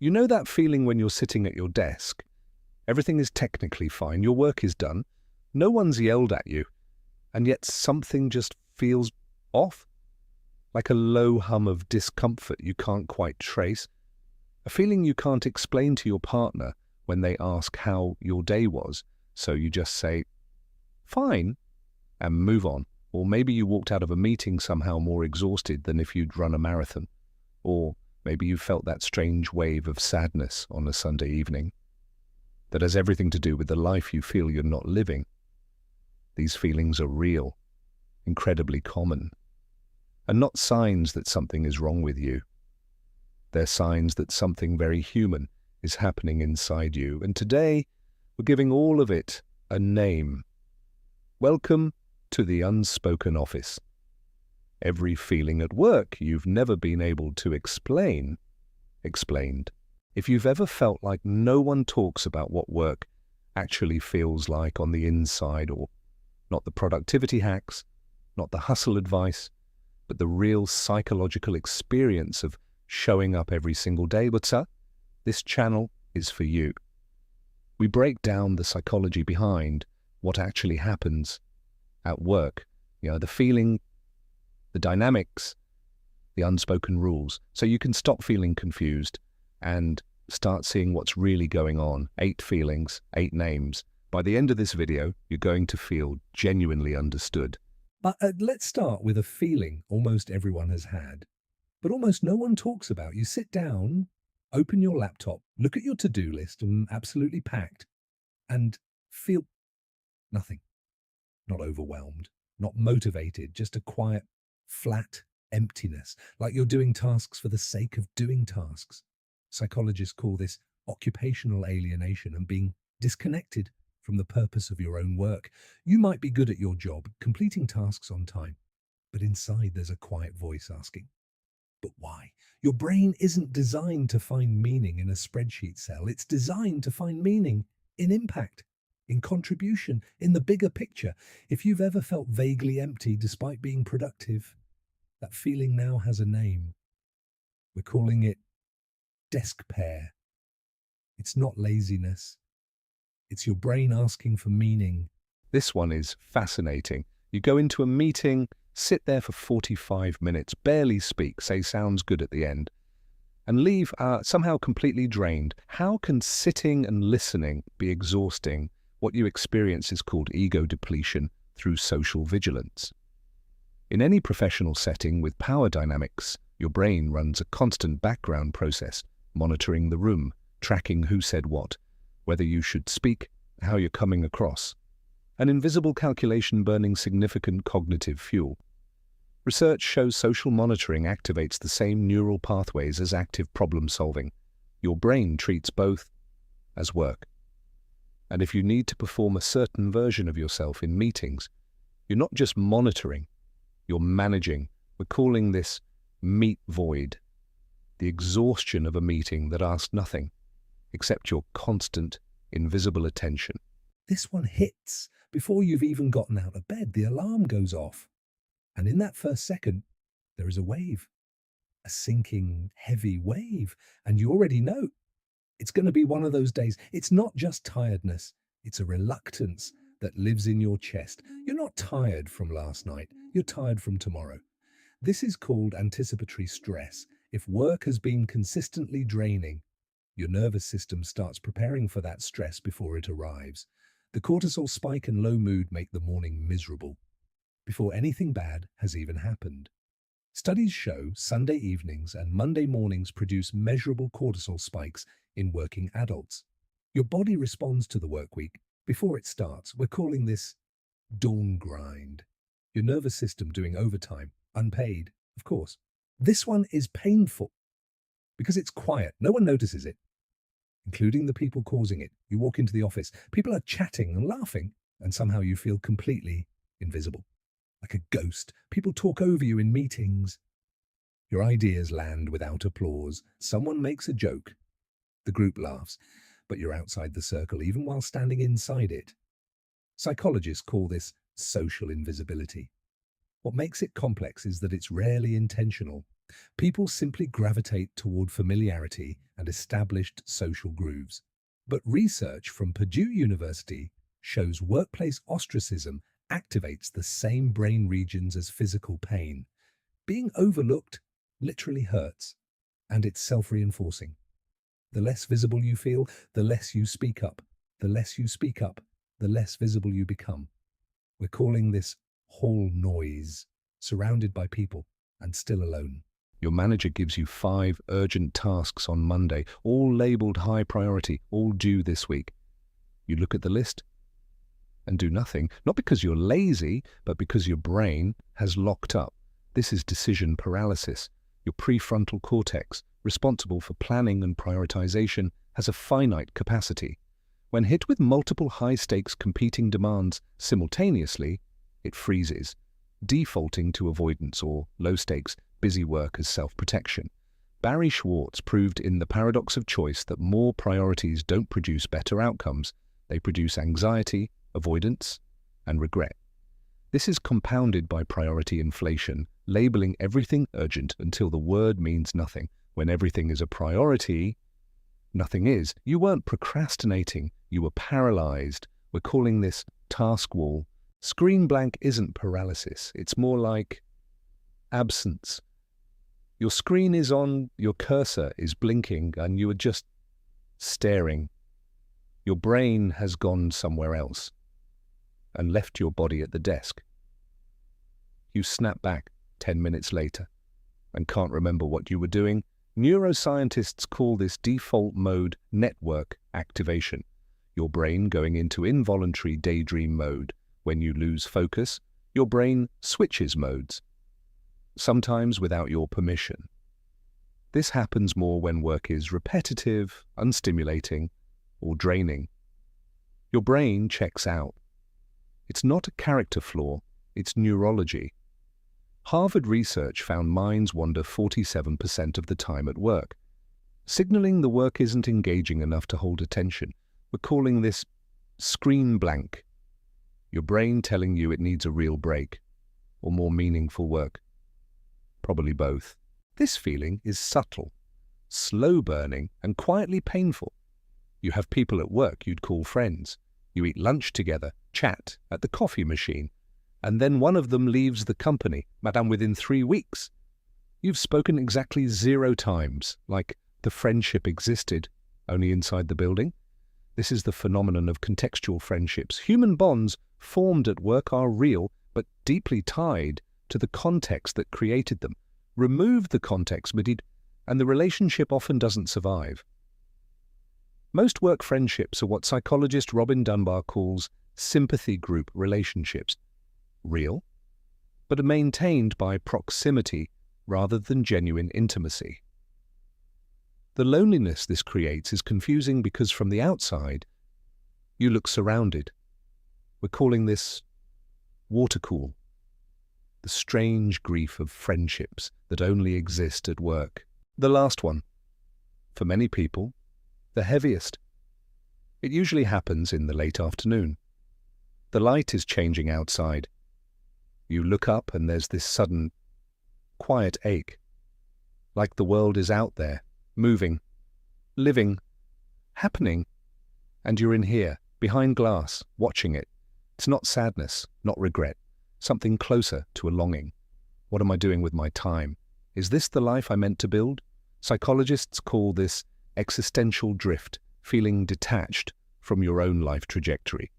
You know that feeling when you're sitting at your desk? Everything is technically fine, your work is done, no one's yelled at you, and yet something just feels off? Like a low hum of discomfort you can't quite trace? A feeling you can't explain to your partner when they ask how your day was, so you just say, fine, and move on. Or maybe you walked out of a meeting somehow more exhausted than if you'd run a marathon. Or maybe you felt that strange wave of sadness on a Sunday evening that has everything to do with the life you feel you're not living. These feelings are real, incredibly common, and not signs that something is wrong with you. They're signs that something very human is happening inside you, and today we're giving all of it a name. Welcome to the Unspoken Office. Every feeling at work you've never been able to explain, explained. If you've ever felt like no one talks about what work actually feels like on the inside, or not the productivity hacks, not the hustle advice, but the real psychological experience of showing up every single day, this channel is for you. We break down the psychology behind what actually happens at work, the feeling, the dynamics, the unspoken rules, so you can stop feeling confused and start seeing what's really going on. 8 feelings, 8 names. By the end of this video, you're going to feel genuinely understood. But let's start with a feeling almost everyone has had, but almost no one talks about. You sit down, open your laptop, look at your to-do list, and absolutely packed, and feel nothing. Not overwhelmed, not motivated, just a quiet, flat emptiness, like you're doing tasks for the sake of doing tasks. Psychologists call this occupational alienation and being disconnected from the purpose of your own work. You might be good at your job, completing tasks on time, but inside there's a quiet voice asking, but why? Your brain isn't designed to find meaning in a spreadsheet cell. It's designed to find meaning in impact, in contribution, in the bigger picture. If you've ever felt vaguely empty despite being productive, that feeling now has a name. We're calling it Deskpair. It's not laziness. It's your brain asking for meaning. This one is fascinating. You go into a meeting, sit there for 45 minutes, barely speak, say sounds good at the end, and leave somehow completely drained. How can sitting and listening be exhausting? What you experience is called ego depletion through social vigilance. In any professional setting with power dynamics, your brain runs a constant background process, monitoring the room, tracking who said what, whether you should speak, how you're coming across. An invisible calculation burning significant cognitive fuel. Research shows social monitoring activates the same neural pathways as active problem solving. Your brain treats both as work. And if you need to perform a certain version of yourself in meetings, you're not just monitoring, you're managing. We're calling this Meetvoid, the exhaustion of a meeting that asks nothing except your constant, invisible attention. This one hits before you've even gotten out of bed. The alarm goes off. And in that first second, there is a wave, a sinking, heavy wave. And you already know it's going to be one of those days. It's not just tiredness. It's a reluctance that lives in your chest. You're not tired from last night. You're tired from tomorrow. This is called anticipatory stress. If work has been consistently draining, your nervous system starts preparing for that stress before it arrives. The cortisol spike and low mood make the morning miserable, before anything bad has even happened. Studies show Sunday evenings and Monday mornings produce measurable cortisol spikes in working adults. Your body responds to the work week before it starts. We're calling this Dawngrind. Your nervous system doing overtime, unpaid, of course. This one is painful because it's quiet. No one notices it, including the people causing it. You walk into the office, people are chatting and laughing, and somehow you feel completely invisible. Like a ghost. People talk over you in meetings. Your ideas land without applause. Someone makes a joke. The group laughs, but you're outside the circle even while standing inside it. Psychologists call this social invisibility. What makes it complex is that it's rarely intentional. People simply gravitate toward familiarity and established social grooves. But research from Purdue University shows workplace ostracism activates the same brain regions as physical pain. Being overlooked literally hurts, and it's self-reinforcing. The less visible you feel, the less you speak up. The less you speak up, the less visible you become. We're calling this Hallnoise, surrounded by people and still alone. Your manager gives you 5 urgent tasks on Monday, all labeled high priority, all due this week. You look at the list and do nothing, not because you're lazy, but because your brain has locked up. This is decision paralysis. Your prefrontal cortex, responsible for planning and prioritization, has a finite capacity. When hit with multiple high-stakes competing demands simultaneously, it freezes, defaulting to avoidance or low-stakes busy work as self-protection. Barry Schwartz proved in The Paradox of Choice that more priorities don't produce better outcomes. They produce anxiety, avoidance, and regret. This is compounded by priority inflation, labeling everything urgent until the word means nothing. When everything is a priority, nothing is. You weren't procrastinating, you were paralyzed. We're calling this Taskwall. Screenblank isn't paralysis, it's more like absence. Your screen is on, your cursor is blinking, and you are just staring. Your brain has gone somewhere else and left your body at the desk. You snap back 10 minutes later and can't remember what you were doing. Neuroscientists call this default mode network activation, your brain going into involuntary daydream mode. When you lose focus, your brain switches modes, sometimes without your permission. This happens more when work is repetitive, unstimulating, or draining. Your brain checks out. It's not a character flaw, it's neurology. Harvard research found minds wander 47% of the time at work, signaling the work isn't engaging enough to hold attention. We're calling this Screenblank. Your brain telling you it needs a real break, or more meaningful work. Probably both. This feeling is subtle, slow-burning, and quietly painful. You have people at work you'd call friends. You eat lunch together, chat at the coffee machine, and then one of them leaves the company, madame, within 3 weeks. You've spoken exactly 0 times, like the friendship existed, only inside the building. This is the phenomenon of contextual friendships. Human bonds formed at work are real, but deeply tied to the context that created them. Remove the context, and the relationship often doesn't survive. Most work friendships are what psychologist Robin Dunbar calls sympathy group relationships. Real, but are maintained by proximity rather than genuine intimacy. The loneliness this creates is confusing because from the outside, you look surrounded. We're calling this Watercool, the strange grief of friendships that only exist at work. The last one, for many people, the heaviest. It usually happens in the late afternoon. The light is changing outside. You look up and there's this sudden, quiet ache, like the world is out there, moving, living, happening, and you're in here, behind glass, watching it. It's not sadness, not regret, something closer to a longing. What am I doing with my time? Is this the life I meant to build? Psychologists call this existential drift, feeling detached from your own life trajectory.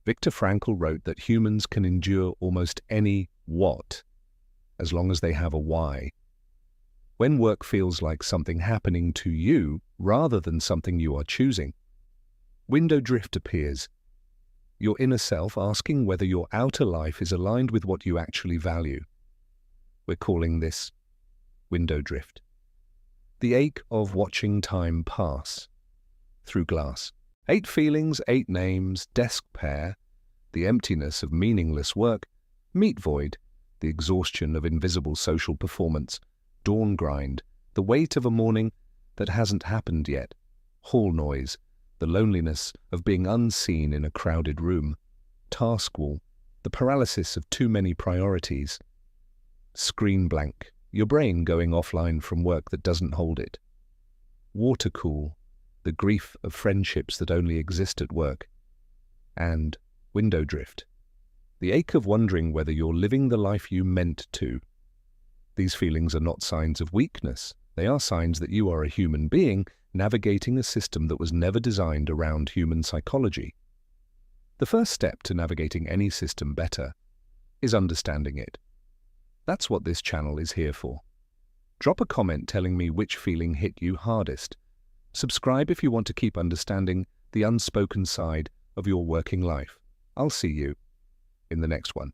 Viktor Frankl wrote that humans can endure almost any what, as long as they have a why. When work feels like something happening to you rather than something you are choosing, Windowdrift appears, your inner self asking whether your outer life is aligned with what you actually value. We're calling this Windowdrift. The ache of watching time pass through glass. 8 feelings, 8 names, Deskpair, the emptiness of meaningless work, Meetvoid, the exhaustion of invisible social performance, Dawngrind, the weight of a morning that hasn't happened yet, Hallnoise, the loneliness of being unseen in a crowded room, Taskwall, the paralysis of too many priorities, Screenblank, your brain going offline from work that doesn't hold it. Watercool, the grief of friendships that only exist at work. And Windowdrift, the ache of wondering whether you're living the life you meant to. These feelings are not signs of weakness. They are signs that you are a human being navigating a system that was never designed around human psychology. The first step to navigating any system better is understanding it. That's what this channel is here for. Drop a comment telling me which feeling hit you hardest. Subscribe if you want to keep understanding the unspoken side of your working life. I'll see you in the next one.